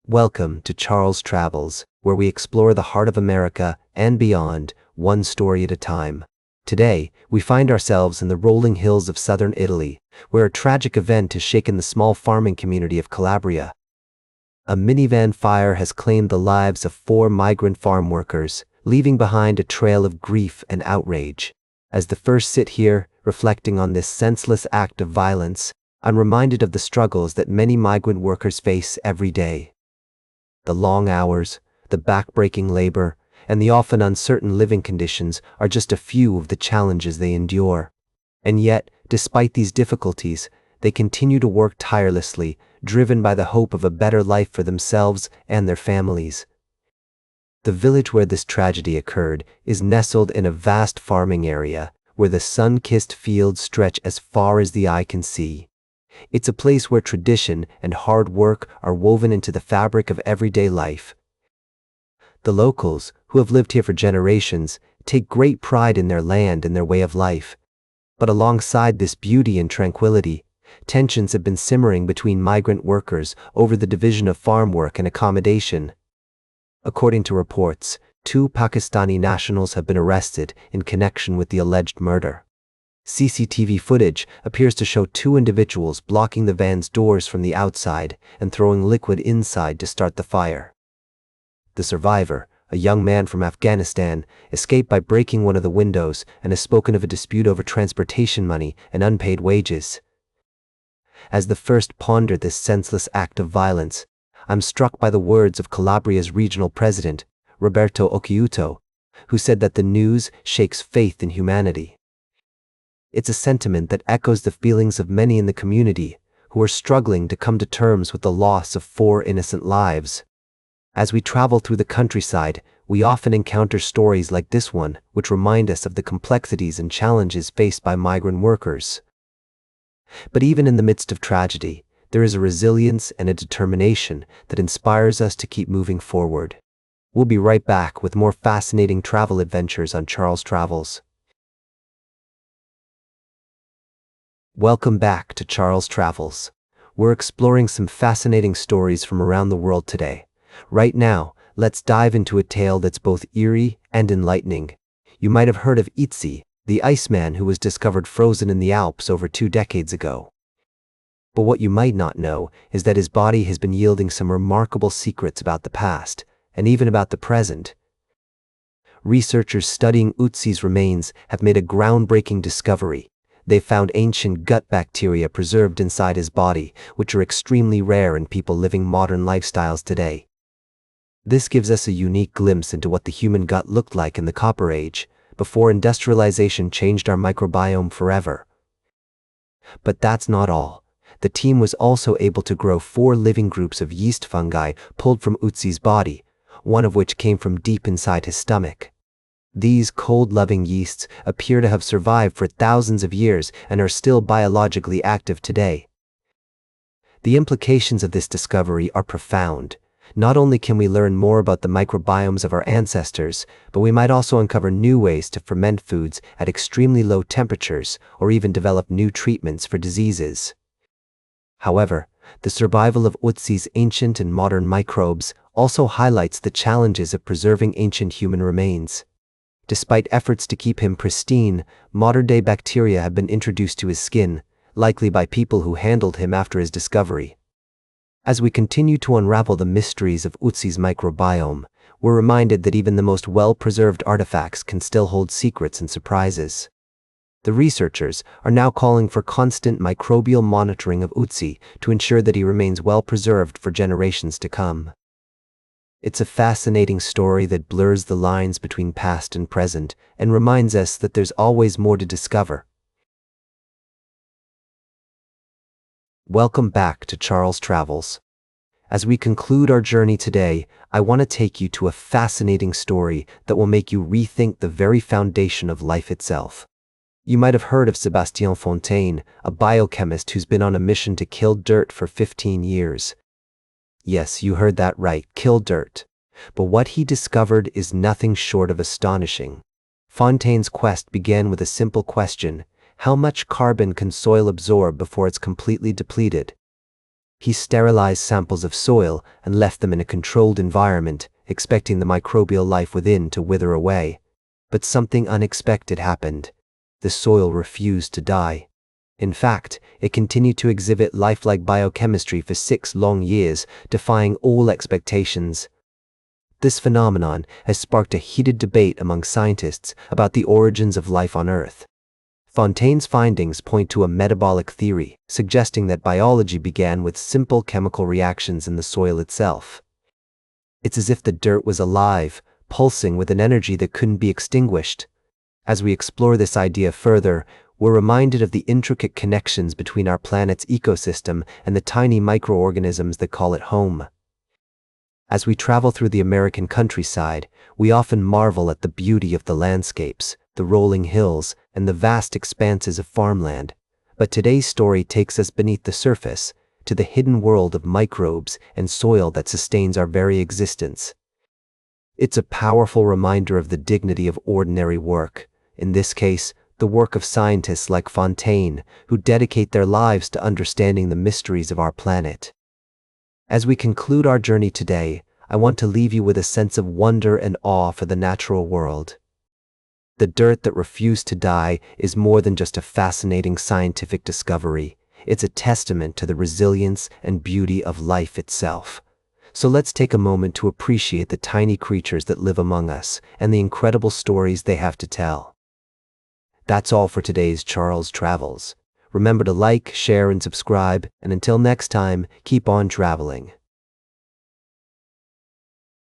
Welcome to Charles Travels, where we explore the heart of America and beyond, one story at a time. Today, we find ourselves in the rolling hills of southern Italy, where a tragic event has shaken the small farming community of Calabria. A minivan fire has claimed the lives of 4 migrant farm workers, leaving behind a trail of grief and outrage. As the first sit here, reflecting on this senseless act of violence, I'm reminded of the struggles that many migrant workers face every day. The long hours, the back-breaking labor, and the often uncertain living conditions are just a few of the challenges they endure. And yet, despite these difficulties, they continue to work tirelessly, driven by the hope of a better life for themselves and their families. The village where this tragedy occurred is nestled in a vast farming area, where the sun-kissed fields stretch as far as the eye can see. It's a place where tradition and hard work are woven into the fabric of everyday life. The locals, who have lived here for generations, take great pride in their land and their way of life. But alongside this beauty and tranquility, tensions have been simmering between migrant workers over the division of farm work and accommodation. According to reports, 2 Pakistani nationals have been arrested in connection with the alleged murder. CCTV footage appears to show 2 individuals blocking the van's doors from the outside and throwing liquid inside to start the fire. The survivor, a young man from Afghanistan, escaped by breaking one of the windows and has spoken of a dispute over transportation money and unpaid wages. As the first pondered this senseless act of violence, I'm struck by the words of Calabria's regional president, Roberto Occhiuto, who said that the news shakes faith in humanity. It's a sentiment that echoes the feelings of many in the community who are struggling to come to terms with the loss of 4 innocent lives. As we travel through the countryside, we often encounter stories like this one, which remind us of the complexities and challenges faced by migrant workers. But even in the midst of tragedy, there is a resilience and a determination that inspires us to keep moving forward. We'll be right back with more fascinating travel adventures on Charles Travels. Welcome back to Charles Travels. We're exploring some fascinating stories from around the world today. Right now, let's dive into a tale that's both eerie and enlightening. You might have heard of Ötzi, the iceman who was discovered frozen in the Alps over 2 decades ago. But what you might not know is that his body has been yielding some remarkable secrets about the past, and even about the present. Researchers studying Ötzi's remains have made a groundbreaking discovery. They found ancient gut bacteria preserved inside his body, which are extremely rare in people living modern lifestyles today. This gives us a unique glimpse into what the human gut looked like in the Copper Age, before industrialization changed our microbiome forever. But that's not all. The team was also able to grow 4 living groups of yeast fungi pulled from Ötzi's body, one of which came from deep inside his stomach. These cold-loving yeasts appear to have survived for thousands of years and are still biologically active today. The implications of this discovery are profound. Not only can we learn more about the microbiomes of our ancestors, but we might also uncover new ways to ferment foods at extremely low temperatures or even develop new treatments for diseases. However, the survival of Ötzi's ancient and modern microbes also highlights the challenges of preserving ancient human remains. Despite efforts to keep him pristine, modern-day bacteria have been introduced to his skin, likely by people who handled him after his discovery. As we continue to unravel the mysteries of Ötzi's microbiome, we're reminded that even the most well-preserved artifacts can still hold secrets and surprises. The researchers are now calling for constant microbial monitoring of Ötzi to ensure that he remains well-preserved for generations to come. It's a fascinating story that blurs the lines between past and present and reminds us that there's always more to discover. Welcome back to Charles Travels. As we conclude our journey today, I want to take you to a fascinating story that will make you rethink the very foundation of life itself. You might have heard of Sébastien Fontaine, a biochemist who's been on a mission to kill dirt for 15 years. Yes, you heard that right, kill dirt. But what he discovered is nothing short of astonishing. Fontaine's quest began with a simple question: how much carbon can soil absorb before it's completely depleted? He sterilized samples of soil and left them in a controlled environment, expecting the microbial life within to wither away. But something unexpected happened. The soil refused to die. In fact, it continued to exhibit lifelike biochemistry for 6 long years, defying all expectations. This phenomenon has sparked a heated debate among scientists about the origins of life on Earth. Fontaine's findings point to a metabolic theory, suggesting that biology began with simple chemical reactions in the soil itself. It's as if the dirt was alive, pulsing with an energy that couldn't be extinguished. As we explore this idea further, we're reminded of the intricate connections between our planet's ecosystem and the tiny microorganisms that call it home. As we travel through the American countryside, we often marvel at the beauty of the landscapes, the rolling hills, and the vast expanses of farmland. But today's story takes us beneath the surface, to the hidden world of microbes and soil that sustains our very existence. It's a powerful reminder of the dignity of ordinary work, in this case, the work of scientists like Fontaine, who dedicate their lives to understanding the mysteries of our planet. As we conclude our journey today, I want to leave you with a sense of wonder and awe for the natural world. The dirt that refused to die is more than just a fascinating scientific discovery. It's a testament to the resilience and beauty of life itself. So let's take a moment to appreciate the tiny creatures that live among us and the incredible stories they have to tell. That's all for today's Charles Travels. Remember to like, share, and subscribe, and until next time, keep on traveling.